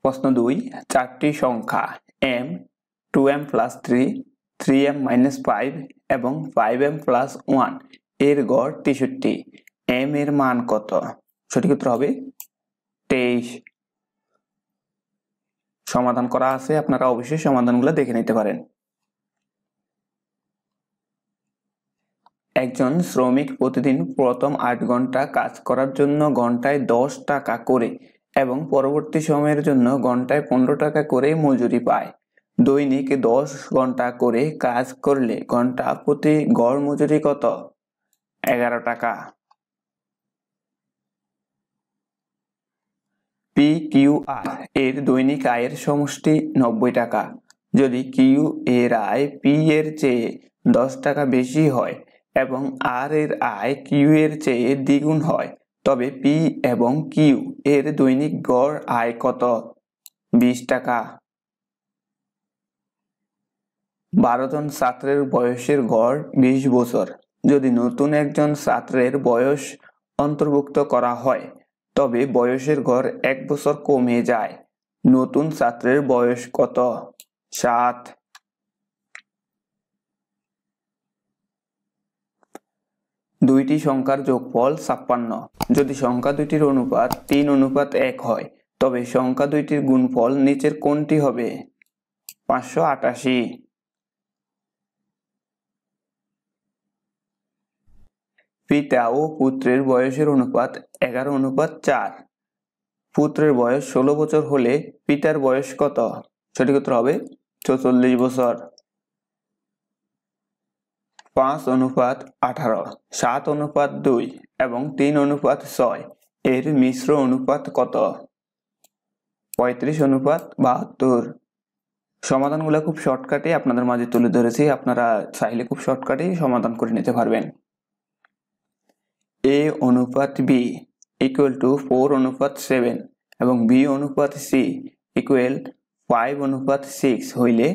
প্রশ্ন 2, চারটি সংখ্যা m, 2m plus 3, 3m minus 5 এবং 5m plus 1 এর গড় 63। m এর মান কত? সঠিক উত্তর হবে 23। সমাধান করা আছে, আপনারা অবশ্যই সমাধানগুলো দেখে নিতে পারেন। একজন শ্রমিক প্রতিদিন প্রথম 8 ঘন্টা কাজ করার জন্য ঘন্টায় 10 টাকা করে এবং পরবর্তী সময়ের জন্য ঘন্টায় 15 টাকা করে মজুরি পায়। দৈনিক 10 ঘন্টা করে কাজ করলে ঘন্টা প্রতি গড় মজুরি কত? 11 টাকা। PQR এর দৈনিক আয়ের সমষ্টি 90 টাকা। যদি কিউ এর আয় পি এর চেয়ে 10 টাকা বেশি হয় এবং আর এর আয় কিউ এর চেয়ে দ্বিগুণ হয়, তবে পি এবং কিউ এর দৈনিক গড় আয় কত? 20 টাকা। 12 জন ছাত্রের বয়সের গড় 20 বছর। যদি নতুন একজন ছাত্রের বয়স অন্তর্ভুক্ত করা হয় তবে বয়সের গড় 1 বছর কমে যায়। নতুন ছাত্রের বয়স কত? 7। দুইটি সংখ্যার যোগফল 56। যদি সংখ্যা দুইটির অনুপাত 3:1 হয় তবে সংখ্যা দুইটির গুণফল নিচের কোনটি হবে? 588। পিতা ও পুত্রের বয়সের অনুপাত 11:4। পুত্রের বয়স 16 বছর হলে পিতার বয়স কত? সঠিক উত্তর হবে 44 বছর। 5:18, 7:2 এবং 3:6 এর মিশ্র অনুপাত কত? 35:72। সমাধানগুলো খুব শর্টকাটে আপনাদের মাঝে তুলে ধরেছি, আপনারা চাইলে খুব শর্টকাটেই সমাধান করে নিতে পারবেন। A অনুপাত B ইকুয়াল টু 4:7 এবং B অনুপাত C ইকুয়াল 5:6 হইলে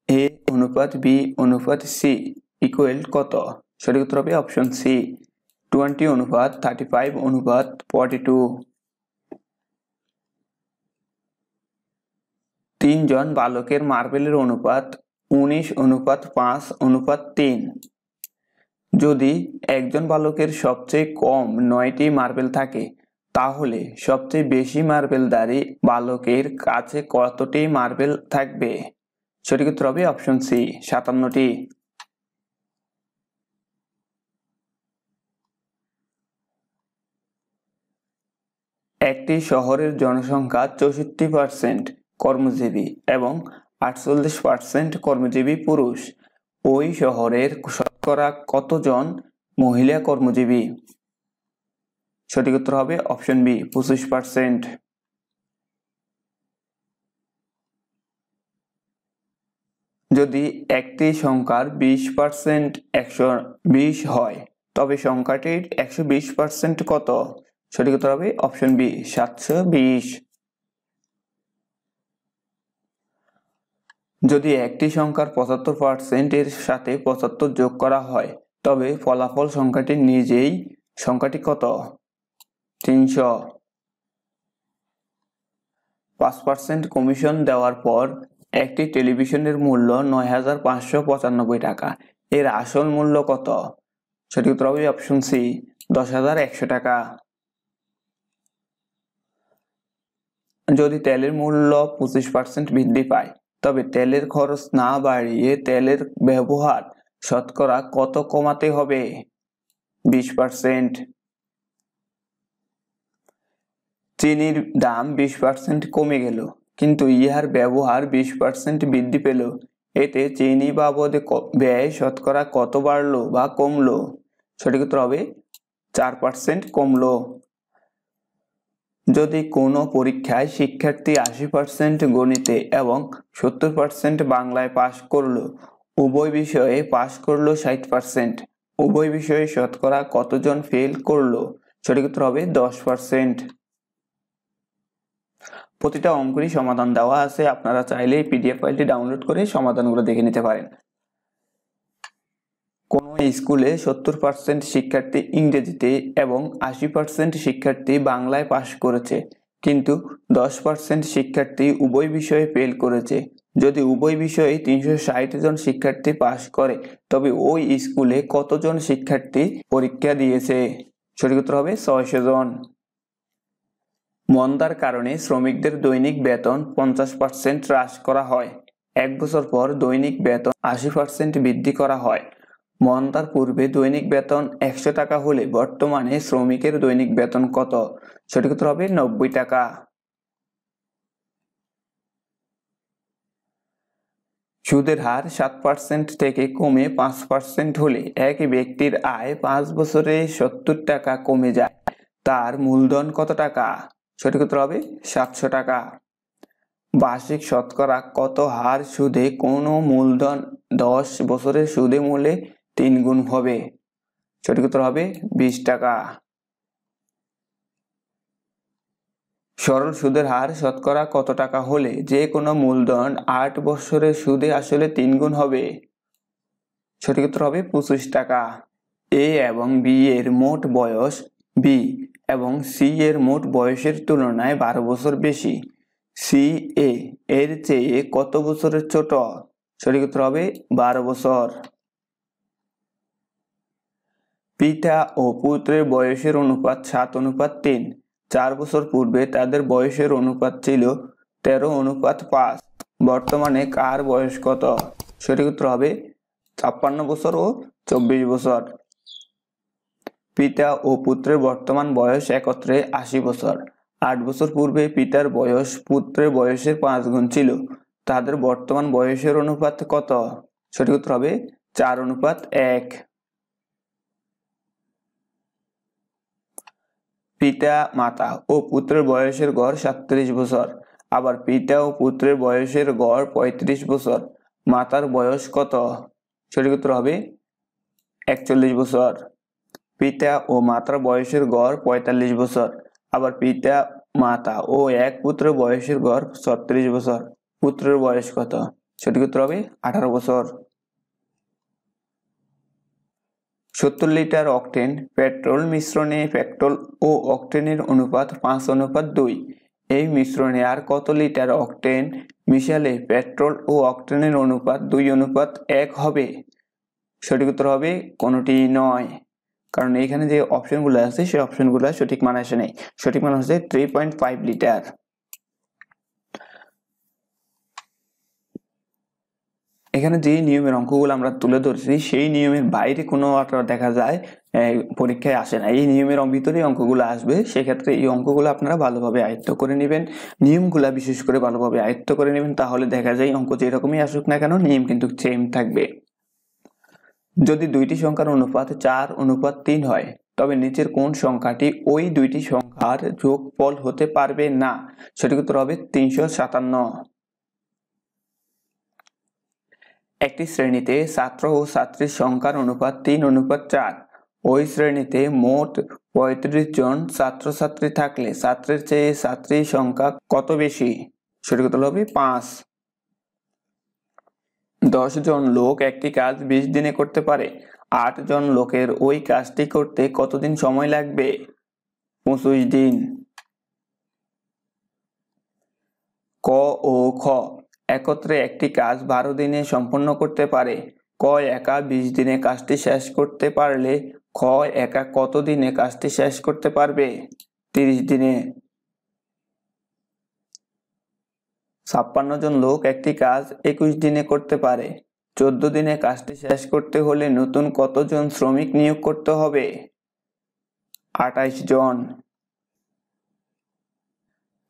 A অনুপাত B অনুপাত C ইকুয়াল কত? সঠিক উত্তর হবে অপশন সি, 20:35:42। 3 জন বালকের মার্বেলের অনুপাত 19:5:3। যদি একজন বালকের সবচেয়ে কম 9টি মার্বেল থাকে তাহলে সবচেয়ে বেশি মার্বেলধারী বালকের কাছে কতটি মার্বেল থাকবে? সঠিক উত্তর হবে অপশন সি, 57টি। একটি শহরের জনসংখ্যা 64% কর্মজীবী এবং 48% কর্মজীবী পুরুষ। ওই শহরের শতকরা কতজন মহিলা কর্মজীবী? সঠিক উত্তর হবে অপশন বি, 25%। যদি একটি সংখ্যার 20% 120 হয় তবে সংখ্যাটির 120% কত? সঠিক উত্তর হবে অপশন বি, 720। যদি একটি সংখ্যার 75% এর সাথে 75 যোগ করা হয় তবে ফলাফল সংখ্যাটি নিজেই সংখ্যাটি কত? 300। 5% কমিশন দেওয়ার পর একটি টেলিভিশনের মূল্য 9,595 টাকা। এর আসল মূল্য কত? সঠিক উত্তর হবে অপশন সি, 10,100 টাকা। যদি তেলের মূল্য 25% বৃদ্ধি পায় তবে তেলের খরচ না বাড়িয়ে তেলের ব্যবহার শতকরা কত কমাতে হবে? 20%। চিনির দাম 20% কমে গেল কিন্তু ইহার ব্যবহার 20% বৃদ্ধি পেল, এতে চিনি বাবদ ব্যয় শতকরা কত বাড়লো বা কমলো? সঠিক উত্তর হবে 4% কমলো। যদি কোনো পরীক্ষায় শিক্ষার্থী 80% গণিতে এবং 70% বাংলায় পাশ করলো, উভয় বিষয়ে পাশ করলো 60%, উভয় বিষয়ে শতকরা কতজন ফেল করলো? সঠিক উত্তর হবে 10%। প্রতিটা অঙ্কেরই সমাধান দেওয়া আছে, আপনারা চাইলে এই পিডিএফ ফাইলটি ডাউনলোড করে সমাধানগুলো দেখে নিতে পারেন। কোনো স্কুলে 70% শিক্ষার্থী ইংরেজিতে এবং 80% শিক্ষার্থী বাংলায় পাশ করেছে কিন্তু 10% শিক্ষার্থী উভয় বিষয়ে ফেল করেছে। যদি উভয় বিষয়ে 360 জন শিক্ষার্থী পাস করে তবে ওই স্কুলে কতজন শিক্ষার্থী পরীক্ষা দিয়েছে? সঠিক উত্তর হবে 600 জন। মন্দার কারণে শ্রমিকদের দৈনিক বেতন 50% হ্রাস করা হয়। 1 বছর পর দৈনিক বেতন 80% বৃদ্ধি করা হয়। মন্দার পূর্বে দৈনিক বেতন 100 টাকা হলে বর্তমানে শ্রমিকের দৈনিক বেতন কত? সঠিক উত্তর হবে 90 টাকা। সুদের হার 7% থেকে কমে 5% হলে এক ব্যক্তির আয় 5 বছরে 70 টাকা কমে যায়, তার মূলধন কত টাকা? সঠিক উত্তর হবে 700 টাকা। বার্ষিক শতকরা কত হার সুদে কোনো মূলধন 10 বছরের সুদে মূলে 3 গুণ হবে? সঠিক উত্তর হবে 20 টাকা। সরল সুদের হার শতকরা কত টাকা হলে যে কোনো মূলধন 8 বছরের সুদে আসলে 3 গুণ হবে? সঠিক উত্তর হবে 25 টাকা। এ এবং বি এর মোট বয়স বি এবং সি এর মোট বয়সের তুলনায় 12 বছর বেশি। সি এ এর চেয়ে কত বছরের ছোট? সঠিক উত্তর হবে 12 বছর। পিতা ও পুত্রের বয়সের অনুপাত 7:3। 4 বছর পূর্বে তাদের বয়সের অনুপাত ছিল 13:5। বর্তমানে কার বয়স কত? সঠিক উত্তর হবে 56 বছর ও 24 বছর। পিতা ও পুত্রের বর্তমান বয়স একত্রে 80 বছর। 8 বছর পূর্বে পিতার বয়স পুত্রের বয়সের 5 গুণ ছিল। তাদের বর্তমান বয়সের অনুপাত কত? সঠিক উত্তর হবে 4:1। পিতা মাতা ও পুত্রের বয়সের গড় 37 বছর। আবার পিতা ও পুত্রের বয়সের গড় 35 বছর। মাতার বয়স কত? সঠিক উত্তর হবে 41 বছর। পিতা ও মাতার বয়সের গড় 45 বছর। আবার পিতা মাতা ও এক পুত্রের বয়সের গড় 36 বছর। পুত্রের বয়স কত? সঠিক উত্তর হবে 18 বছর। 70 লিটার অকটেন পেট্রোল মিশ্রণে পেট্রোল ও অকটেনের অনুপাত 5:2। এই মিশ্রণে আর কত লিটার অকটেন মিশালে পেট্রোল ও অকটেনের অনুপাত 2:1 হবে? সঠিক উত্তর হবে কোনোটি নয়, কারণ এখানে যে অপশনগুলো আছে সেই অপশনগুলো সঠিক মান আসে নাই। সঠিক মান হচ্ছে 3.5 লিটার। এখানে যে নিয়মের অঙ্কগুলো আমরা তুলে ধরছি সেই নিয়মের বাইরে কোনো দেখা যায় পরীক্ষায় আসে না। এই নিয়মের ভিতরেই অঙ্কগুলো আসবে। সেক্ষেত্রে এই অঙ্কগুলো আপনারা ভালোভাবে আয়ত্ত করে নেবেন, নিয়মগুলা বিশেষ করে ভালোভাবে আয়ত্ত করে নেবেন, তাহলে দেখা যায় অঙ্ক যেরকমই আসুক না কেন নিয়ম কিন্তু সেম থাকবে। যদি দুইটি সংখ্যার অনুপাত 4:3 হয় তবে নিচের কোন সংখ্যাটি ওই দুইটি সংখ্যার যোগফল হতে পারবে না? সঠিক উত্তর হবে 357। একটি শ্রেণীতে ছাত্র ও ছাত্রীর সংখ্যার অনুপাত 3:4। ওই শ্রেণীতে মোট 35 জন ছাত্রছাত্রী থাকলে ছাত্রের চেয়ে ছাত্রীর সংখ্যা কত বেশি? সঠিক উত্তর হবে 5। 10 জন লোক একটি কাজ 20 দিনে করতে পারে। 8 জন লোকের ওই কাজটি করতে কতদিন সময় লাগবে? 25 দিন। ক ও খ একত্রে একটি কাজ 12 দিনে সম্পন্ন করতে পারে। ক একা 20 দিনে কাজটি শেষ করতে পারলে খ একা কত দিনে কাজটি শেষ করতে পারবে? 30 দিনে। 56 জন লোক একটি কাজ 21 দিনে করতে পারে। 14 দিনে কাজটি শেষ করতে হলে নতুন কতজন শ্রমিক নিয়োগ করতে হবে? 28 জন।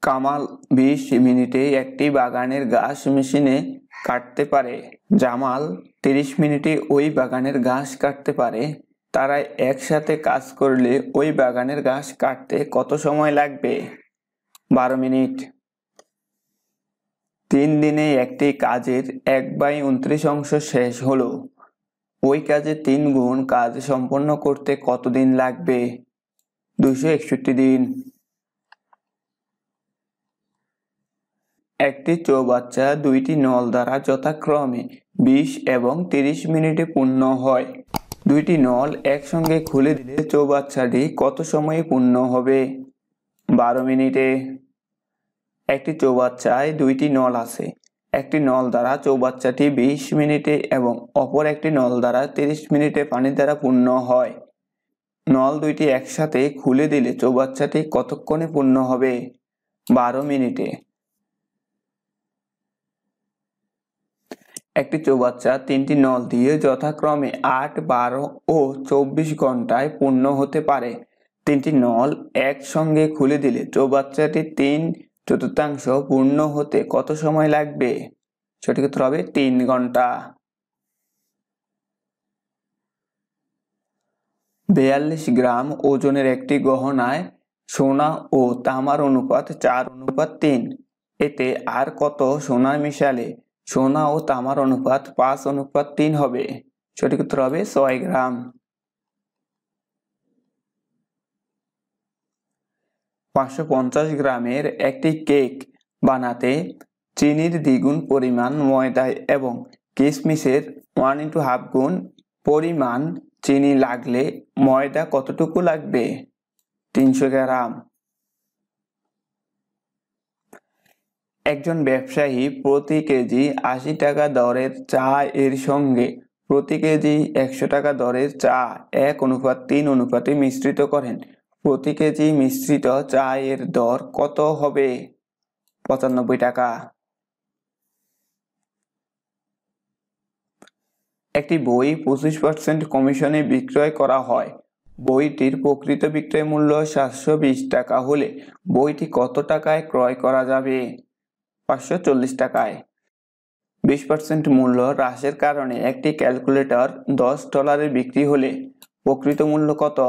কামাল 20 মিনিটে একটি বাগানের ঘাস মেশিনে কাটতে পারে। জামাল 30 মিনিটে ওই বাগানের ঘাস কাটতে পারে। তারা একসাথে কাজ করলে ওই বাগানের ঘাস কাটতে কত সময় লাগবে? 12 মিনিট। 3 দিনে একটি কাজের 1/29 অংশ শেষ হলো। ওই কাজে 3 গুণ কাজ সম্পন্ন করতে কতদিন লাগবে? 261 দিন। একটি চৌবাচ্চা দুইটি নল দ্বারা যথাক্রমে 20 এবং 30 মিনিটে পূর্ণ হয়। দুইটি নল একসঙ্গে খুলে দিলে চৌবাচ্চাটি কত সময়ে পূর্ণ হবে? 12 মিনিটে। একটি চৌবাচ্চায় দুইটি নল আছে। একটি নল দ্বারা চৌবাচ্চাটি 20 মিনিটে এবং অপর একটি নল দ্বারা 30 মিনিটে পানি দ্বারা পূর্ণ হয়। নল দুইটি একসাথে খুলে দিলে চৌবাচ্চাটি কতক্ষণে পূর্ণ হবে? 12 মিনিটে। একটি চৌবাচ্চা 3টি নল দিয়ে যথাক্রমে 8, 12 ও 24 ঘন্টায় পূর্ণ হতে পারে। 3টি নল একসঙ্গে খুলে দিলে চৌবাচ্চাটি 3/4 পূর্ণ হতে কত সময় লাগবে? সঠিক উত্তর হবে 3 ঘন্টা। 42 গ্রাম ওজনের একটি গহনায় সোনা ও তামার অনুপাত 4:3। এতে আর কত সোনা মিশালে সোনা ও তামার অনুপাত 5:3 হবে? সঠিক উত্তর হবে 6 গ্রাম। 550 গ্রামের একটি কেক বানাতে চিনির দ্বিগুণ পরিমাণ ময়দা এবং কিশমিশের 1.5 গুণ পরিমাণ চিনি লাগলে ময়দা কতটুকু লাগবে? 300 গ্রাম। একজন ব্যবসায়ী প্রতি কেজি 80 টাকা দরের চা এর সঙ্গে প্রতি কেজি 100 টাকা দরের চা 1:3 অনুপাতে মিশ্রিত করেন। প্রতি কেজি মিশ্রিত চা এর দর কত হবে? 95 টাকা। একটি বই 25% কমিশনে বিক্রয় করা হয়। বইটির প্রকৃত বিক্রয় মূল্য 720 টাকা হলে বইটি কত টাকায় ক্রয় করা যাবে? 540 টাকায়। 20% মূল্য হ্রাসের কারণে একটি ক্যালকুলেটর $10 বিক্রি হলে প্রকৃত মূল্য কত?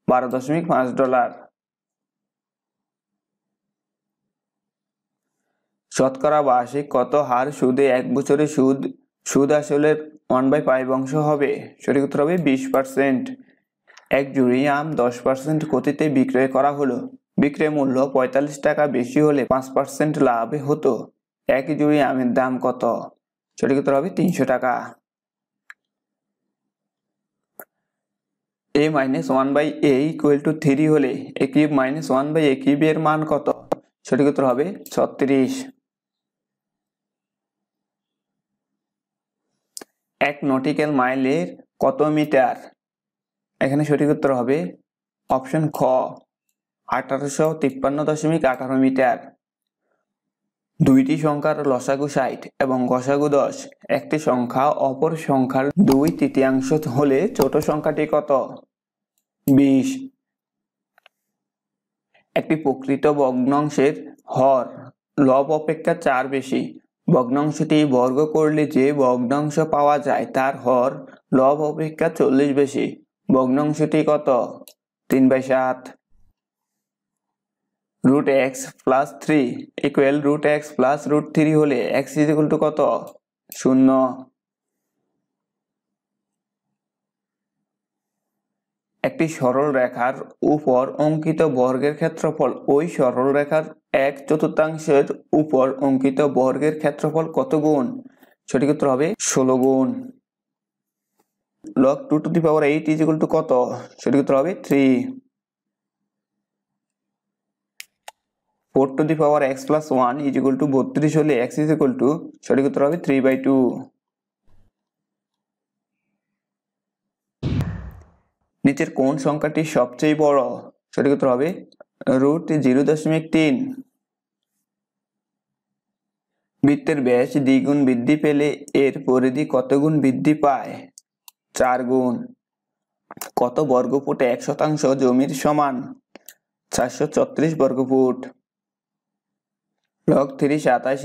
$12.5। শতকরা বার্ষিক কত হার সুদে 1 বছরে সুদ আসলের 1/5 অংশ হবে? সঠিক উত্তর হবে 20%। এক জুড়ি আম 10% গতিতে বিক্রয় করা হলো। বিক্রয় মূল্য 45 টাকা বেশি হলে 5% লাভ হতো। এক জুড়ি আমের দাম কত? সঠিক উত্তর হবে 300 টাকা। a - 1/a = 3 হলে a³ - 1/a³ এর মান কত? সঠিক উত্তর হবে 36। 1 নটিক্যাল মাইলের কত মিটার? এখানে সঠিক উত্তর হবে অপশন খ 1853.18 মিটার। দুইটি সংখ্যার লসাগু 60 এবং গসাগু 10। একটি সংখ্যা অপর সংখ্যার 2/3 হলে ছোট সংখ্যাটি কত? 20। একটি প্রকৃত ভগ্নাংশের হর লব অপেক্ষা 4 বেশি। ভগ্নাংশটি বর্গ করলে যে ভগ্নাংশ পাওয়া যায় তার হর লব অপেক্ষা 40 বেশি। ভগ্নাংশটি কত? 3/7। √x + 3 = √x + √3 হলে x = কত? 0। একটি সরল রেখার উপর অঙ্কিত বর্গের ক্ষেত্রফল ওই সরল রেখার 1/4 উপর অঙ্কিত বর্গের ক্ষেত্রফল কত গুণ? সঠিক উত্তর হবে 16 গুণ। log 2⁸ = কত? সঠিক উত্তর হবে 3। 4x + 1 = 32 হলে x = সঠিক উত্তর হবে 3/2। নিচের কোন সংখ্যাটি সবচেয়ে বড়? সঠিক উত্তর হবে √0.3। বৃত্তের ব্যাস দ্বিগুণ বৃদ্ধি পেলে এর পরিধি কত গুণ বৃদ্ধি পায়? 4 গুণ। কত বর্গফুট 1% জমির সমান? 434 বর্গফুট। log 327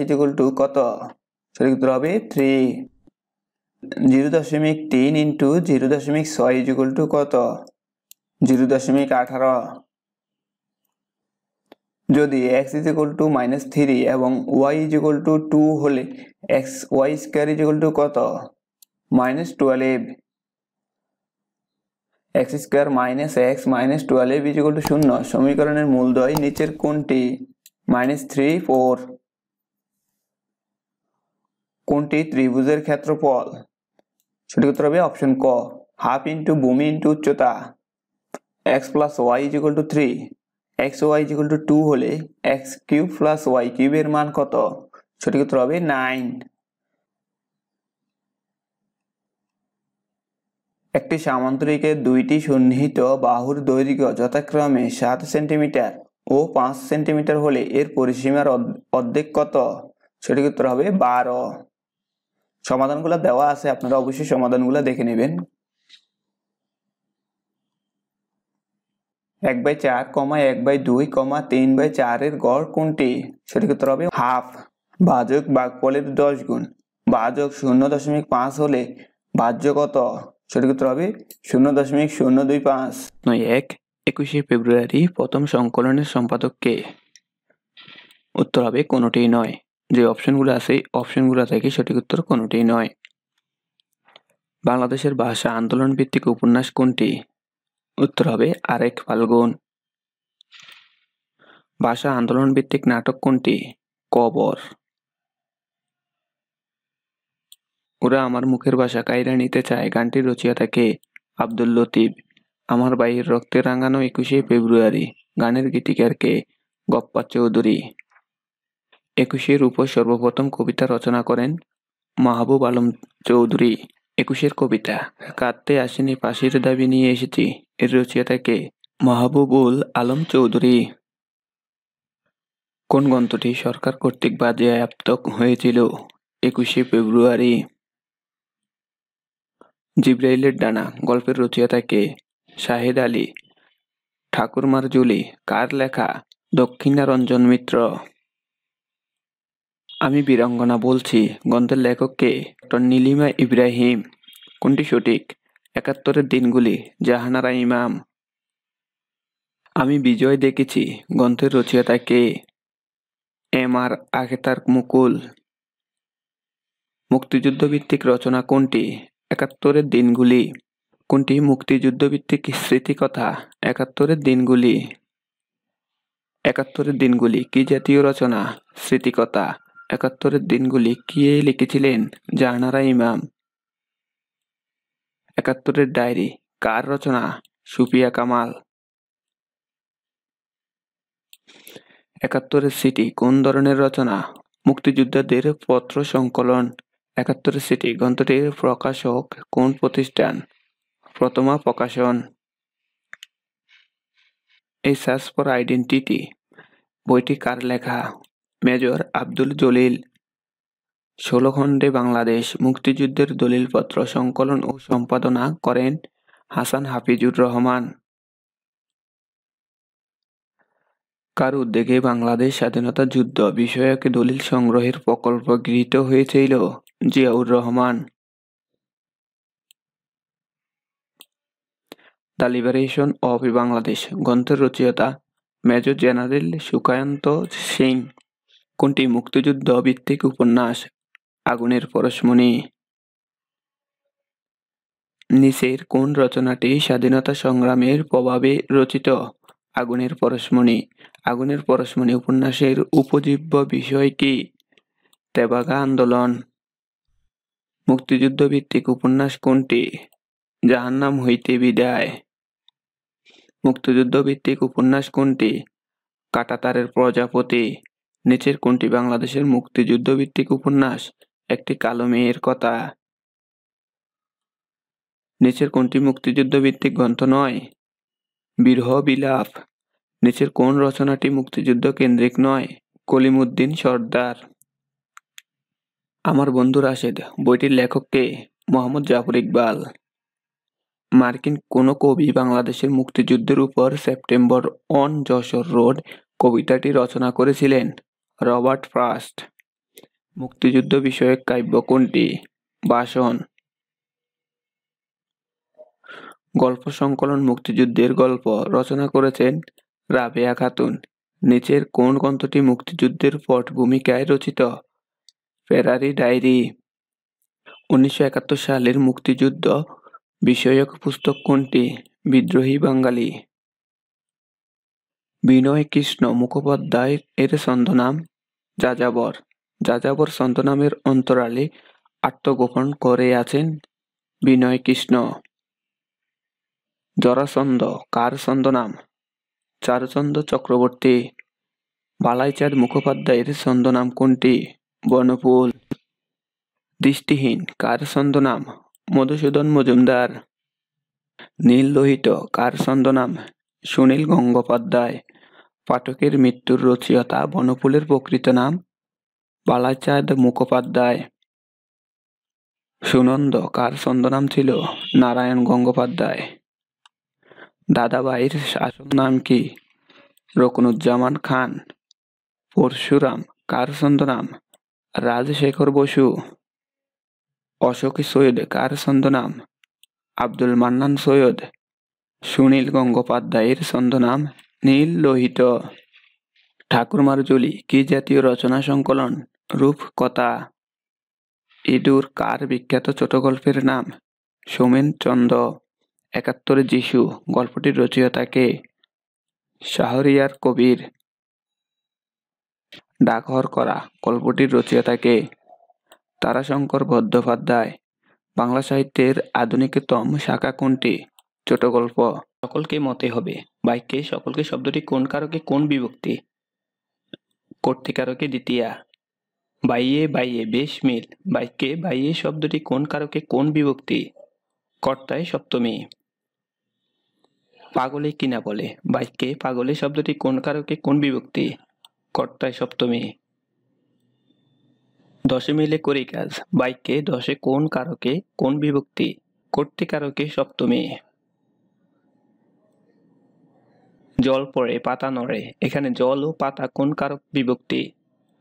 = কত? সঠিক উত্তর হবে 3। 0.3 × 0.6 = কত? 0.18। যদি x = -3 এবং y = 2 হলে xy² = কত? -12। x² - x - 12 = 0। সমীকরণের মূলদ্বয় নিচের কোনটি? -3, 4। কোনটি ত্রিভুজের ক্ষেত্রফল? সঠিক উত্তর হবে অপশন ক 1/2 ভূমি × উচ্চতা। x + y = 3 X Y equal to 2 হলে এক্স কিউব প্লাস ওয়াই কিউবের মান কত? সঠিক উত্তর হবে 9। একটি সামান্তরিকের দুইটি সন্নিহিত বাহুর দৈর্ঘ্য যথাক্রমে 7 সেন্টিমিটার ও 5 সেন্টিমিটার হলে এর পরিসীমার অর্ধেক কত? সঠিক উত্তর হবে 12। সমাধানগুলো দেওয়া আছে, আপনারা অবশ্যই সমাধানগুলো দেখে নেবেন। 1/4, 1/2, 3/4 এর গড় কোনটি? সঠিক উত্তর হবে হাফ। ভাজক ভাগফলের 10 গুণ। ভাজক 0.5 হলে ভাজ্য কত? সঠিক উত্তর হবে 0.025। 21শে ফেব্রুয়ারি প্রথম সংকলনের সম্পাদক কে? উত্তর হবে কোনোটিই নয়। যে অপশনগুলো আছে অপশনগুলো থেকে সঠিক উত্তর কোনোটিই নয়। বাংলাদেশের ভাষা আন্দোলন ভিত্তিক উপন্যাস কোনটি? উত্তর হবে আরেক ফাল্গুন। ভাষা আন্দোলন ভিত্তিক নাটক কোনটি? কবর। ওরা আমার মুখের ভাষা কাইরা নিতে চায় গানটির রচয়িতা কে? আব্দুল লতিফ। আমার ভাইয়ের রক্তে রাঙানো 21শে ফেব্রুয়ারি গানের গীতিকার কে? গপ্পা চৌধুরী। 21-এর উপর সর্বপ্রথম কবিতা রচনা করেন মাহবুব আলম চৌধুরী। 21-এর কবিতা কাঁদতে আসেনি ফাঁসির দাবি নিয়ে এসেছি এর রচয়িতা কে? মাহবুবুল আলম চৌধুরী। কোন গ্রন্থটি সরকার কর্তৃক বাজেয়াপ্ত হয়েছিল? 21শে ফেব্রুয়ারি। জিবরাইলের ডানা গল্পের রচয়িতা কে? শাহেদ আলী। ঠাকুরমার ঝুলি কার লেখা? দক্ষিণারঞ্জন মিত্র। আমি বীরাঙ্গনা বলছি গ্রন্থের লেখক কে? ডক্টর নীলিমা ইব্রাহিম। কোনটি সঠিক? 71-এর দিনগুলি জাহানারা ইমাম। আমি বিজয় দেখেছি গ্রন্থের রচয়িতা কে? এম.আর. আখতার মুকুল। মুক্তিযুদ্ধ ভিত্তিক রচনা কোনটি? 71-এর দিনগুলি। কোনটি মুক্তিযুদ্ধ ভিত্তিক স্মৃতিকথা? 71-এর দিনগুলি। 71-এর দিনগুলি কি জাতীয় রচনা? স্মৃতিকথা। 71-এর দিনগুলি কে লিখেছিলেন? জাহানারা ইমাম। 71-এর ডায়েরি কার রচনা? সুফিয়া কামাল। 71-এর চিঠি কোন ধরনের রচনা? মুক্তিযোদ্ধাদের পত্র সংকলন। 71-এর চিঠি গ্রন্থটির প্রকাশক কোন প্রতিষ্ঠান? প্রথমা প্রকাশন। এ সার্চ ফর আইডেন্টিটি বইটি কার লেখা? মেজর আব্দুল জলিল। 16 খণ্ডে বাংলাদেশ মুক্তিযুদ্ধের দলিলপত্র সংকলন ও সম্পাদনা করেন হাসান হাফিজুর রহমান। কার উদ্যোগে বাংলাদেশ স্বাধীনতা যুদ্ধ বিষয়ক দলিল সংগ্রহের প্রকল্প গৃহীত হয়েছিল? Ziaur Rahman. The liberation of Bangladesh গ্রন্থের রচয়িতা মেজর জেনারেল সুকান্ত সিং। কোনটি মুক্তিযুদ্ধ ভিত্তিক উপন্যাস? আগুনের পরশমণি। নিচের কোন রচনাটি স্বাধীনতা সংগ্রামের প্রভাবে রচিত? আগুনের পরশমণি। আগুনের পরশমণি উপন্যাসের উপজীব্য বিষয় কি? তেভাগা আন্দোলন। মুক্তিযুদ্ধ ভিত্তিক উপন্যাস কোনটি? জাহান্নাম হইতে বিদায়। মুক্তিযুদ্ধ ভিত্তিক উপন্যাস কোনটি? কাঁটাতারের প্রজাপতি। নিচের কোনটি বাংলাদেশের মুক্তিযুদ্ধ ভিত্তিক উপন্যাস? একটি কালো মেয়ের কথা। নিচের কোনটি মুক্তিযুদ্ধ ভিত্তিক গ্রন্থ নয়? বিরহ বিলাপ। নিচের কোন রচনাটি মুক্তিযুদ্ধ কেন্দ্রিক নয়? কলিমুদ্দিন সর্দার। আমার বন্ধু রাশেদ বইটির লেখক কে? মোহাম্মদ জাফর ইকবাল। মার্কিন কোন কবি বাংলাদেশের মুক্তিযুদ্ধের উপর সেপ্টেম্বর অন যশোর রোড কবিতাটি রচনা করেছিলেন? Robert frost. মুক্তিযুদ্ধ বিষয়ক কাব্য কোনটি? ভাষণ। গল্প সংকলন মুক্তিযুদ্ধের গল্প রচনা করেছেন রাবেয়া খাতুন। নিচের কোন গ্রন্থটি মুক্তিযুদ্ধের পটভূমিকায় রচিত? ফেরারি ডায়েরি। 1971 সালের মুক্তিযুদ্ধ বিষয়ক পুস্তক কোনটি? বিদ্রোহী বাঙালি। বিনয় কৃষ্ণ মুখোপাধ্যায় এর ছদ্মনাম যাযাবর। যাযাবর ছদ্মনামের অন্তরালে আত্মগোপন করে আছেন বিনয় কৃষ্ণ। জরাসন্ধ কার ছদ্মনাম? চারুচন্দ্র চক্রবর্তী। বালাইচাঁদ মুখোপাধ্যায়ের ছদ্মনাম কোনটি? বনফুল। দৃষ্টিহীন কার ছদ্মনাম? মধুসূদন মজুমদার। নীল লোহিত কার ছদ্মনাম? সুনীল গঙ্গোপাধ্যায়। পাঠকের মৃত্যুর রচয়িতা বনফুলের প্রকৃত নাম? বালাইচাঁদ মুখোপাধ্যায়। সুনন্দ কার ছদ্মনাম ছিল? নারায়ণ গঙ্গোপাধ্যায়। দাদাভাইয়ের আসল নাম কি? রুকনুজ্জামান খান। পরশুরাম কার ছদ্মনাম? রাজশেখর বসু। অশোক সৈয়দ কার ছদ্মনাম? আব্দুল মান্নান সৈয়দ। সুনীল গঙ্গোপাধ্যায়ের ছদ্মনাম নীল লোহিত। ঠাকুরমার ঝুলি কি জাতীয় রচনা সংকলন? রূপকথা। ইঁদুর কার বিখ্যাত ছোট গল্পের নাম? সোমেন চন্দ্র। ৭১ যিশু গল্পটির রচয়িতা কে? শাহরিয়ার কবির। ডাকঘর করা গল্পটির রচয়িতা কে? তারাশঙ্কর বন্দ্যোপাধ্যায়। বাংলা সাহিত্যের আধুনিকতম শাখা কোনটি? ছোট গল্প। সকলকে মতে হবে বাক্যে সকলকে শব্দটি কোন কারকে কোন বিভক্তি? কর্তৃকারকে দ্বিতীয়া। বাইয়ে বাইয়ে বেশ মিল বাক্যে বাইয়ে শব্দটি কোন কারকে কোন বিভক্তি? কর্তায় সপ্তমী। পাগলে কিনা বলে বাক্যে পাগলে শব্দটি কোন কারকে কোন বিভক্তি? কর্তায় সপ্তমী। দশে মিলে করি কাজ বাক্যে দশে কোন কারকে কোন বিভক্তি? কর্তৃকারকে সপ্তমী। জল পড়ে পাতা নড়ে এখানে জল ও পাতা কোন কারক বিভক্তি?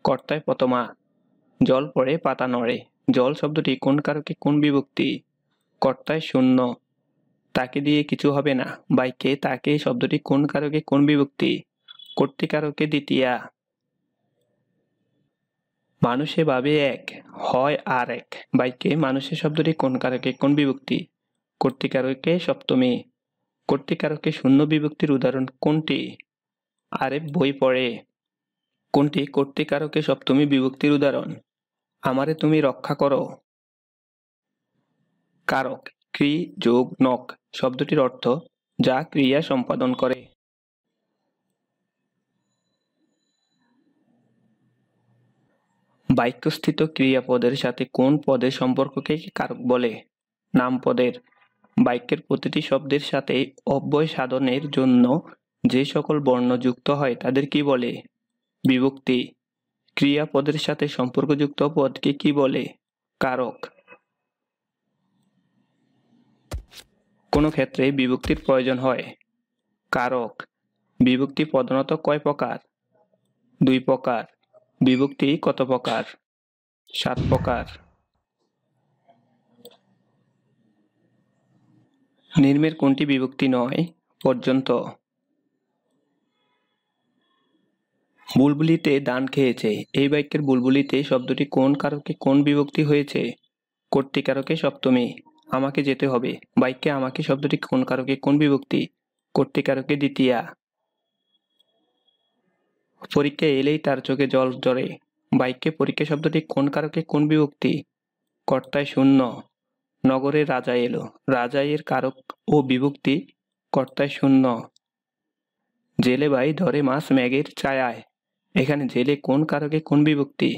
কর্তায় প্রথমা। জল পড়ে পাতা নড়ে জল শব্দটি কোন কারকে কোন বিভক্তি? কর্তায় শূন্য। তাকে দিয়ে কিছু হবে না বাক্যে তাকে শব্দটি কোন কারকে কোন বিভক্তি? কর্তৃকারকে দ্বিতীয়া। মানুষে ভাবে এক হয় আর এক বাক্যে মানুষের শব্দটি কোন কারকে কোন বিভক্তি? কর্তৃকারকে সপ্তমী। কর্তৃকারকে শূন্য বিভক্তির উদাহরণ কোনটি? আরেফ বই পড়ে। কোনটি কর্তৃকারকে সপ্তমী বিভক্তির উদাহরণ? আমারে তুমি রক্ষা করো। কারক ক্রি যোগ নক শব্দটির অর্থ যা ক্রিয়া সম্পাদন করে। বাক্যস্থিত ক্রিয়াপদের সাথে কোন পদের সম্পর্ককে কারক বলে? নামপদের। বাক্যের প্রতিটি শব্দের সাথে অব্যয় সাধনের জন্য যে সকল বর্ণ যুক্ত হয় তাদের কি বলে? বিভক্তি। ক্রিয়াপদের সাথে সম্পর্কযুক্ত পদকে কি বলে? কারক। কোন ক্ষেত্রে বিভক্তির প্রয়োজন হয়? কারক। বিভক্তি প্রধানত কয় প্রকার? 2 প্রকার। বিভক্তি কত প্রকার? 7 প্রকার। নিম্নের কোনটি বিভক্তি নয়? পর্যন্ত। বুলবুলিতে ধান খেয়েছে এই বাক্যের বুলবুলিতে শব্দটি কোন কারকে কোন বিভক্তি হয়েছে? কর্তৃকারকে সপ্তমী। আমাকে যেতে হবে বাক্যে আমাকে শব্দটি কোন কারকে কোন বিভক্তি? কর্তৃকারকে দ্বিতীয়া। পরীক্ষা এলেই তার চোখে জল ঝরে বাক্যে পরীক্ষা শব্দটি কোন কারকে কোন বিভক্তি? কর্তায় শূন্য। নগরে রাজা এলো রাজা এর কারক ও বিভক্তি? কর্তায় শূন্য। জেলে ভাই ধরে মাছ মেঘের ছায়ায় এখানে জেলে কোন কারকে কোন বিভক্তি?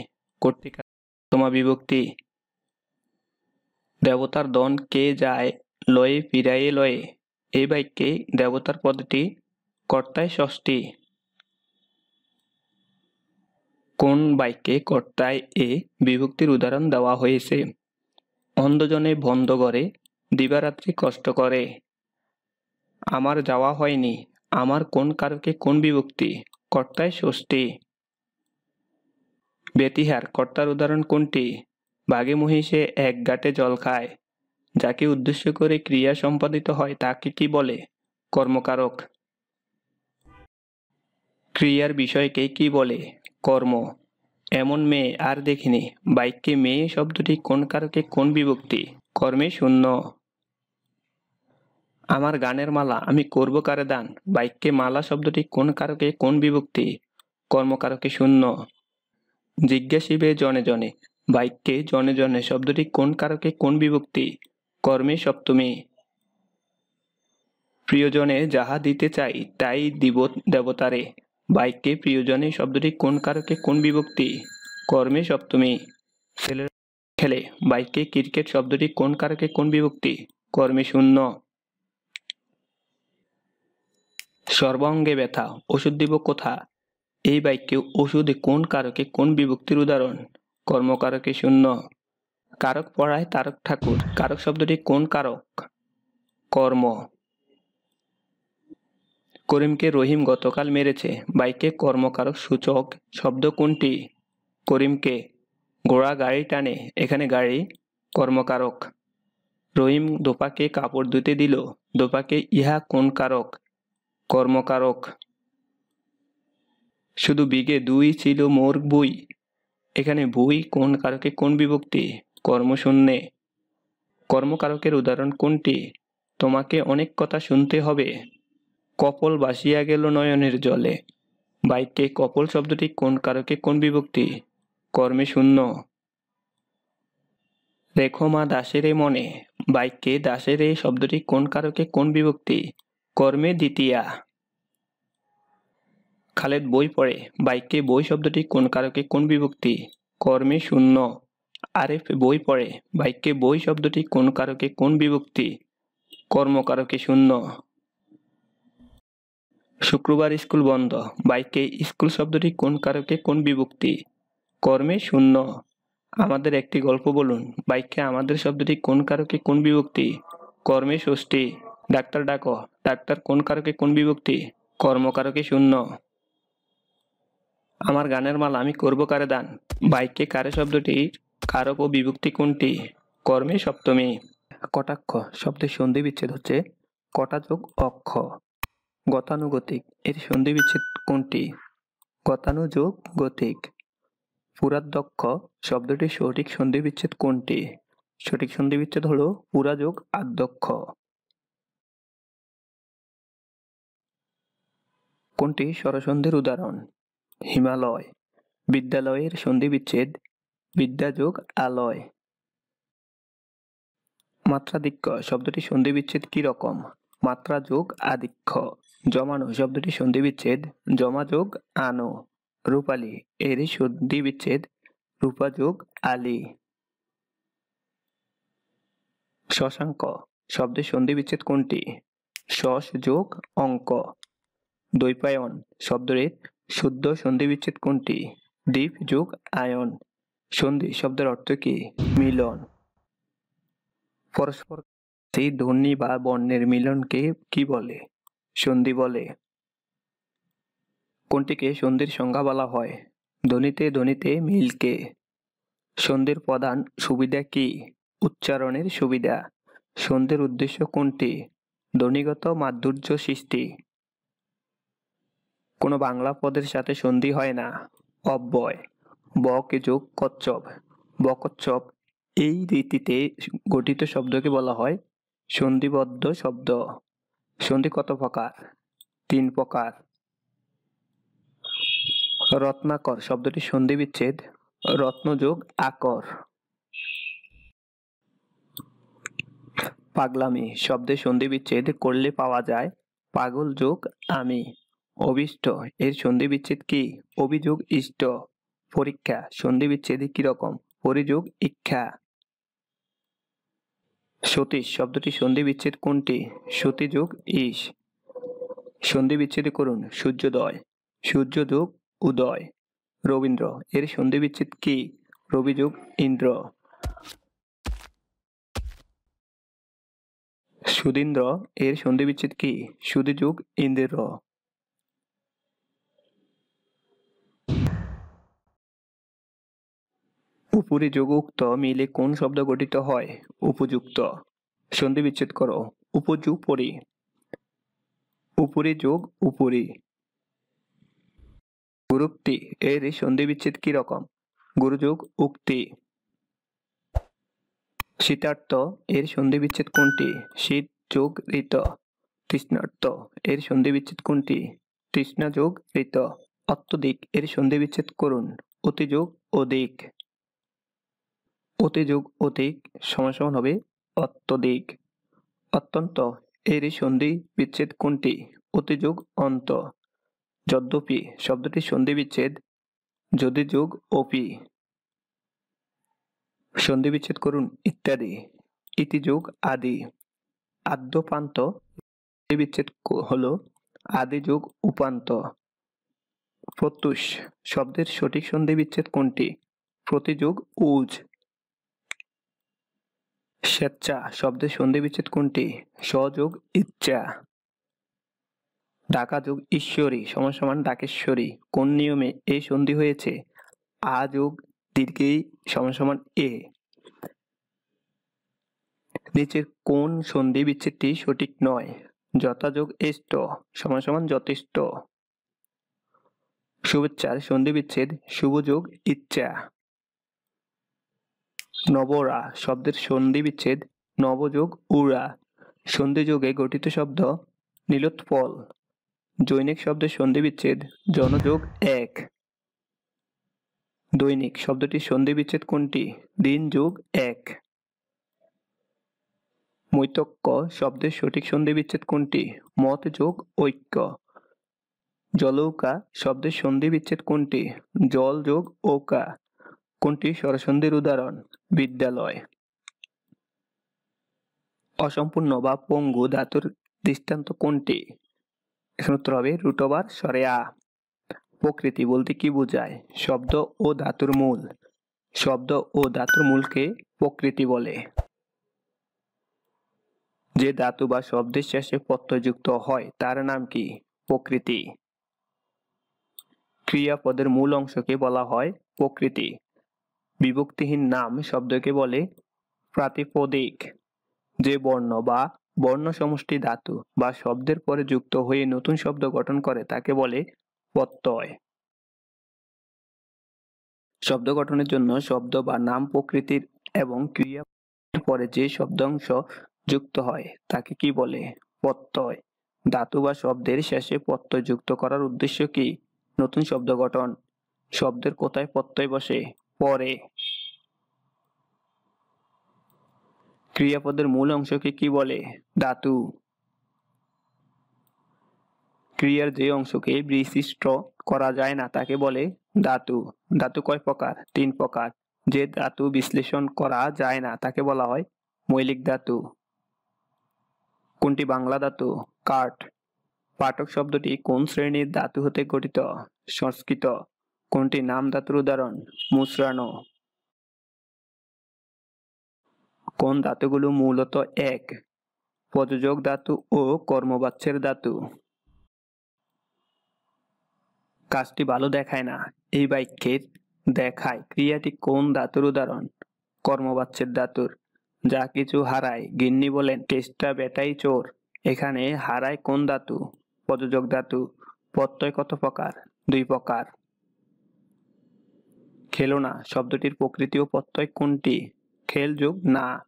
কর্তৃকার তোমা বিভক্তি। দেবতার ধন কে যায় লয়ে ফিরাইয়ে লয়ে এই বাক্যে দেবতার পদটি কর্তায় ষষ্ঠী। কোন বাক্যে কর্তায় এ বিভক্তির উদাহরণ দেওয়া হয়েছে? অন্ধজনে বন্ধ করে দিবারাত্রি কষ্ট করে। আমার যাওয়া হয়নি আমার কোন কারকে কোন বিভক্তি? কর্তায় ষষ্ঠী। বেতিহার কর্তার উদাহরণ কোনটি? বাঘে মহিষে এক ঘাটে জল খায় যাকে উদ্দেশ্য করে ক্রিয়া সম্পাদিত হয় তাকে কি বলে? কর্মকারক। ক্রিয়ার বিষয়কে কি বলে? কর্ম। এমন মেয়ে আর দেখিনি বাক্যে মেয়ে শব্দটি কোন কারকে কোন বিভক্তি? কর্মে শূন্য। আমার গানের মালা আমি করব কারে দান বাক্যে মালা শব্দটি কোন কারকে কোন বিভক্তি? কর্মকারকে শূন্য। জিজ্ঞাসিবে জনে জনে বাক্যে জনে জনে শব্দটি কোন কারকে কোন বিভক্তি? কর্মে সপ্তমী। প্রিয়জনে যাহা দিতে চাই তাই দিব দেবতারে। বাক্যে প্রিয়জনে শব্দটি কোন কারকে কোন বিভক্তি? কর্মে সপ্তমী। ছেলেরা খেলে। বাক্যে ক্রিকেট শব্দটি কোন কারকে কোন বিভক্তি? কর্মে শূন্য। সর্বাঙ্গে ব্যথা, ওষুধ দিব কোথা? এই বাক্যে ওষুধে কোন কারকে কোন বিভক্তির উদাহরণ? কর্মকারকে শূন্য। কারক পড়ায় তারক ঠাকুর। কারক শব্দটি কোন কারক? কর্ম। করিমকে রহিম গতকাল মেরেছে। বাক্যে কর্মকারক সূচক শব্দ কোনটি? করিমকে। ঘোড়া গাড়ি টানে। এখানে গাড়ি কর্মকারক। রহিম দোপাকে কাপড় ধুতে দিল। দোপাকে ইহা কোন কারক? কর্মকারক। শুধু বিঘে 2 ছিল মোর বই। এখানে বই কোন কারকে কোন বিভক্তি? কর্মশূন্যে। কর্মকারকের উদাহরণ কোনটি? তোমাকে অনেক কথা শুনতে হবে। কপল ভাসিয়া গেল নয়নের জলে। বাক্যে কপল শব্দটি কোন কারকে কোন বিভক্তি? কর্মে শূন্য। রেখো মা দাসের মনে। বাক্যে দাসের এই শব্দটি কোন কারকে কোন বিভক্তি? কর্মে দ্বিতীয়া। খালেদ বই পড়ে। বাক্যে বই শব্দটি কোন কারকে কোন বিভক্তি? কর্মে শূন্য। আরেফ বই পড়ে। বাক্যে বই শব্দটি কোন কারকে কোন বিভক্তি? কর্মকারকে শূন্য। শুক্রবার স্কুল বন্ধ। বাক্যে স্কুল শব্দটি কোন কারকে কোন বিভক্তি? কর্মে শূন্য। আমাদের একটি গল্প বলুন। বাক্যে আমাদের শব্দটি কোন কারকে কোন বিভক্তি? কর্মে ষষ্ঠী। ডাক্তার ডাকো। ডাক্তার কোন কারকে কোন বিভক্তি? কর্মকারকে শূন্য। আমার গানের মালা আমি করব কারে দান। বাক্যে কারে শব্দটি কারক ও বিভক্তি কোনটি? কর্মে সপ্তমী। কটাক্ষ শব্দের সন্ধি বিচ্ছেদ হচ্ছে কটা যোগ অক্ষ। গতানুগতিক এর সন্ধি বিচ্ছেদ কোনটি? গতানু যোগ গতিক। পুরাধ্যক্ষ শব্দটির সঠিক সন্ধি বিচ্ছেদ কোনটি? সঠিক সন্ধি বিচ্ছেদ হলো পুরা যোগ আধ্যক্ষ। কোনটি স্বরসন্ধির উদাহরণ? হিমালয়। বিদ্যালয়ের সন্ধি বিচ্ছেদ বিদ্যা যোগ আলয়। মাত্রাধিক্য শব্দটি সন্ধি বিচ্ছেদ কি রকম? মাত্রা যোগ আধিক্য। জমানো শব্দটি সন্ধি বিচ্ছেদ জমা যোগ আনো। রূপালী এর সন্ধি বিচ্ছেদ রূপা যোগ আলী। শশাঙ্ক শব্দের সন্ধি বিচ্ছেদ কোনটি? শস যোগ অঙ্ক। দ্বৈপায়ন শব্দের শুদ্ধ সন্ধি বিচ্ছেদ কোনটি? দ্বীপ যোগ আয়ন। সন্ধি শব্দের অর্থ কি? মিলন। পরস্পর সেই ধ্বনি বা বর্ণের মিলনকে কি বলে? সন্ধি বলে। কোনটিকে সন্ধির সংজ্ঞা বলা হয়? ধ্বনিতে ধ্বনিতে মিলকে। সন্ধির প্রধান সুবিধা কি? উচ্চারণের সুবিধা। সন্ধির উদ্দেশ্য কোনটি? ধ্বনিগত মাধুর্য সৃষ্টি। কোনো বাংলা পদের সাথে সন্ধি হয় না। অব্যয়। বক যোগ কচ্ছপ। বকচ্ছপ এই রীতিতে গঠিত শব্দকে বলা হয় সন্ধিবদ্ধ শব্দ। সন্ধি কত প্রকার? 3 প্রকার। রত্নাকর শব্দটি সন্ধি বিচ্ছেদ রত্ন যোগ আকর। পাগলামি শব্দের সন্ধি বিচ্ছেদ করলে পাওয়া যায় পাগল যোগ আমি। অভিষ্ট এর সন্ধি বিচ্ছেদ কি? অভিযোগ ইষ্ট। পরীক্ষা সন্ধি বিচ্ছেদ কিরকম? পরিযোগ ইচ্ছা। সতীশ শব্দটি সন্ধি বিচ্ছেদ কোনটি? সতী যোগ ইস। সন্ধি বিচ্ছেদ করুন। সূর্যোদয় সূর্য যোগ উদয়। রবীন্দ্র এর সন্ধি বিচ্ছেদ কি? রবি যোগ ইন্দ্র। সুধীন্দ্র এর সন্ধি বিচ্ছেদ কি? সুধী যোগ ইন্দ্র। উপরি যোগ উক্ত মিলে কোন শব্দ গঠিত হয়? উপযুক্ত। সন্ধি বিচ্ছেদ করো। উপযুপরি। উপরি যোগ উপরি। গুরুক্তি এর সন্ধি বিচ্ছেদ কি রকম? গুরু যোগ উক্তি। শীতার্থ এর সন্ধি বিচ্ছেদ কোনটি? শীত যোগ ঋত। তৃষ্ণার্ত এর সন্ধি বিচ্ছেদ কোনটি? তৃষ্ণা যোগ ঋত। অত্যধিক এর সন্ধি বিচ্ছেদ করুন। অতি যোগ অধিক। অতি যোগ অধিক সমান সমান হবে অত্যধিক। অত্যন্ত এর সন্ধি বিচ্ছেদ কোনটি? অতি যোগ অন্ত। যদ্যপি শব্দটির সন্ধি বিচ্ছেদ যদি যোগ অপি। সন্ধি বিচ্ছেদ করুন ইত্যাদি। ইতি যোগ আদি। আদ্যপান্ত বিচ্ছেদ হলো আদি যোগ উপান্ত। প্রত্যুষ শব্দের সঠিক সন্ধি বিচ্ছেদ কোনটি? প্রতি যোগ উজ। স্বেচ্ছা শব্দের সন্ধি বিচ্ছেদ কোনটি? স্বযোগ ইচ্ছা। ডাকা যোগ ঈশ্বরী সমান সমান ডাকেশ্বরী। কোন নিয়মে এই সন্ধি হয়েছে? আ যোগ দীর্ঘই সমান সমান এ। নিচের কোন সন্ধি বিচ্ছেদটি সঠিক নয়? যথাযোগ এষ্ট সমান সমান যথেষ্ট। শুভেচ্ছার সন্ধি বিচ্ছেদ শুভ যোগ ইচ্ছা। নবরা শব্দের সন্ধি বিচ্ছেদ নবযোগ উড়া। সন্ধি যোগে গঠিত শব্দ নীলোৎপল। জৈনিক শব্দের সন্ধি বিচ্ছেদ জনযোগ এক। দৈনিক শব্দটির সন্ধি বিচ্ছেদ কোনটি? দিন যোগ এক। মৈতক্য শব্দের সঠিক সন্ধি বিচ্ছেদ কোনটি? মত যোগ ঐক্য। জলৌকা শব্দের সন্ধি বিচ্ছেদ কোনটি? জল যোগ ওকা। কোনটি স্বরসন্ধির উদাহরণ? বিদ্যালয়। অসম্পূর্ণ বা পঙ্গু ধাতুর দৃষ্টান্ত কোনটি? এখানে উত্তর হবে রুটওভার স্বরে আ। প্রকৃতি বলতে কি বোঝায়? শব্দ ও ধাতুর মূল। শব্দ ও ধাতুর মূলকে প্রকৃতি বলে। যে ধাতু বা শব্দের শেষে প্রত্যয়যুক্ত হয় তার নাম কি? প্রকৃতি। ক্রিয়াপদের মূল অংশকে বলা হয় প্রকৃতি। বিভক্তিহীন নাম শব্দকে বলে প্রাতিপদিক। যে বর্ণ বা বর্ণ সমষ্টি ধাতু বা শব্দের পরে যুক্ত হয়ে নতুন শব্দ গঠন করে তাকে বলে প্রত্যয়। শব্দ গঠনের জন্য শব্দ বা নাম প্রকৃতির এবং ক্রিয়া পরে যে শব্দাংশ যুক্ত হয় তাকে কি বলে? প্রত্যয়। ধাতু বা শব্দের শেষে প্রত্যয় যুক্ত করার উদ্দেশ্য কি? নতুন শব্দ গঠন। শব্দের কোথায় প্রত্যয় বসে? পরে। ক্রিয়াপদের মূল অংশকে কি বলে? ধাতু। ক্রিয়ার যে অংশকে বিশিষ্ট করা যায় না তাকে বলে ধাতু। ধাতু কয় প্রকার? তিন প্রকার। যে ধাতু বিশ্লেষণ করা যায় না তাকে বলা হয় মৌলিক ধাতু। কোনটি বাংলা ধাতু? কাঠ। পাঠক শব্দটি কোন শ্রেণীর ধাতু হতে গঠিত? সংস্কৃত। কোনটি নাম ধাতুর উদাহরণ? মুচড়ানো। কোন ধাতুগুলো মূলত এক? প্রযোজক ধাতু ও কর্মবাচ্যের ধাতু। কাজটি ভালো দেখায় না এই বাক্যের দেখায় ক্রিয়াটি কোন ধাতুর উদাহরণ? কর্মবাচ্যের ধাতুর। যা কিছু হারায় গিন্নি বলেন কেষ্টা বেটাই চোর। এখানে হারায় কোন ধাতু? প্রযোজক ধাতু। প্রত্যয় কত প্রকার? দুই প্রকার। খেলনা শব্দটির প্রকৃতি ও প্রত্যয় কোনটি? খেল যোগ না।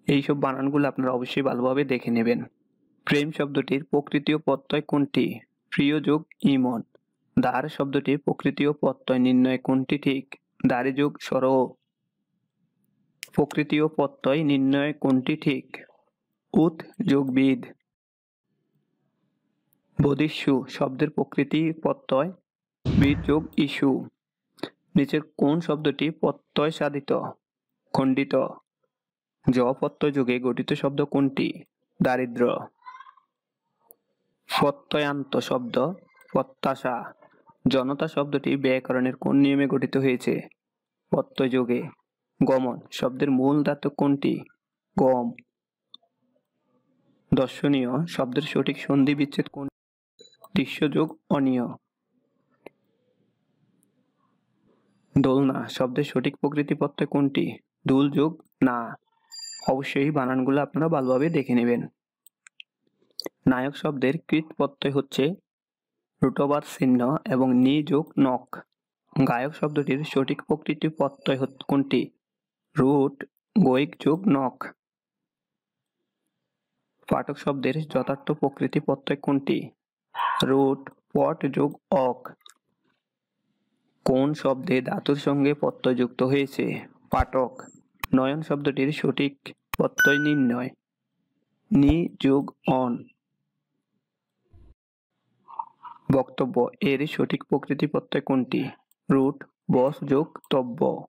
এইসব বানানগুলো আপনারা অবশ্যই ভালোভাবে দেখে নেবেন। প্রেম শব্দটির প্রকৃতি ও প্রত্যয় কোনটি? প্রিয় যোগ ইমন। দ্বার শব্দটির প্রকৃতি ও প্রত্যয় নির্ণয় কোনটি ঠিক? দ্বারে যোগ সরহ। প্রকৃতি ও প্রত্যয় নির্ণয় কোনটি ঠিক? উত যোগ বিদ। বোধিষ্যু শব্দের প্রকৃতি প্রত্যয় বিদ যোগ ইস্যু। নিচের কোন শব্দটি প্রত্যয় সাধিত? খণ্ডিত। জ প্রত্যয় যোগে গঠিত শব্দ কোনটি? দারিদ্র। প্রত্যয়ান্ত শব্দ প্রত্যাশা। জনতা শব্দটি ব্যাকরণের কোন নিয়মে গঠিত হয়েছে? প্রত্যয় যোগে। গমন শব্দের মূল ধাতু কোনটি? গম। দর্শনীয় শব্দের সঠিক সন্ধি বিচ্ছেদ কোন? দৃশ্য যোগ অনীয়। দোলনা শব্দের সঠিক প্রকৃতি প্রত্যয় কোনটি? দুল যোগ না। অবশ্যই বানানগুলো আপনারা ভালোভাবে দেখে নেবেন। নায়ক শব্দের কৃত প্রত্যয় হচ্ছে রুটওভার চিহ্ন এবং নি যোগ নক। গায়ক শব্দটির সঠিক প্রকৃতি প্রত্যয় কোনটি? রুট গৈক যোগ নক। পাঠক শব্দের যথার্থ প্রকৃতি প্রত্যয় কোনটি? রুট পট যোগ অক। কোন শব্দে ধাতুর সঙ্গে প্রত্যয় যুক্ত হয়েছে? পাঠক। নয়ন শব্দটির সঠিক প্রত্যয় নির্ণয়। নি যোগ অন। বক্তব্য এর সঠিক প্রকৃতি প্রত্যয় কোনটি? রুট বস যোগ তব্য।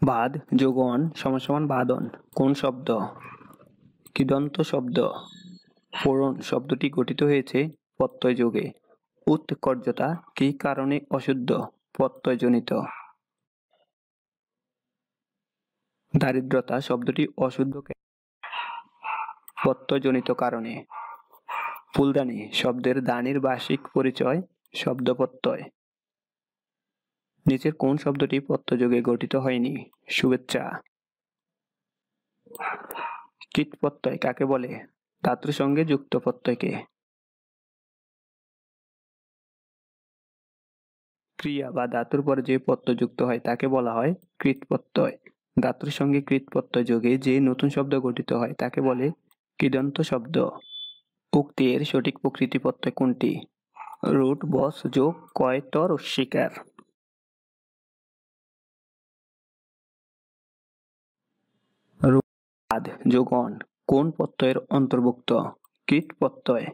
বাদ যোগ অন সমান সমান বাদন কোন শব্দ? কৃদন্ত শব্দ। ফোড়ন শব্দটি গঠিত হয়েছে প্রত্যয় যোগে। উৎকর্যতা কি কারণে অশুদ্ধ? প্রত্যয়জনিত। দারিদ্রতা শব্দটি অশুদ্ধ প্রত্যয়জনিত কারণে। ফুলদানি শব্দের দানির বার্ষিক পরিচয় শব্দপ্রত্যয়। নিচের কোন শব্দটি প্রত্যয়যোগে গঠিত হয়নি? শুভেচ্ছা। কৃৎ প্রত্যয় কাকে বলে? ধাতুর সঙ্গে যুক্ত প্রত্যয়কে। ক্রিয়া বা ধাতুর পরে যে প্রত্যয় যুক্ত হয় তাকে বলা হয় কৃৎ প্রত্যয়। ধাতুর সঙ্গে কৃৎ প্রত্যয় যোগে যে নতুন শব্দ গঠিত হয় তাকে বলে কৃদন্ত শব্দ। উক্তির সঠিক প্রকৃতি প্রত্যয় কোনটি? রুট বস যোগ কয়তর স্বীকার। বাদ যোগ অন কোন প্রত্যয়ের অন্তর্ভুক্ত? কৃৎ প্রত্যয়।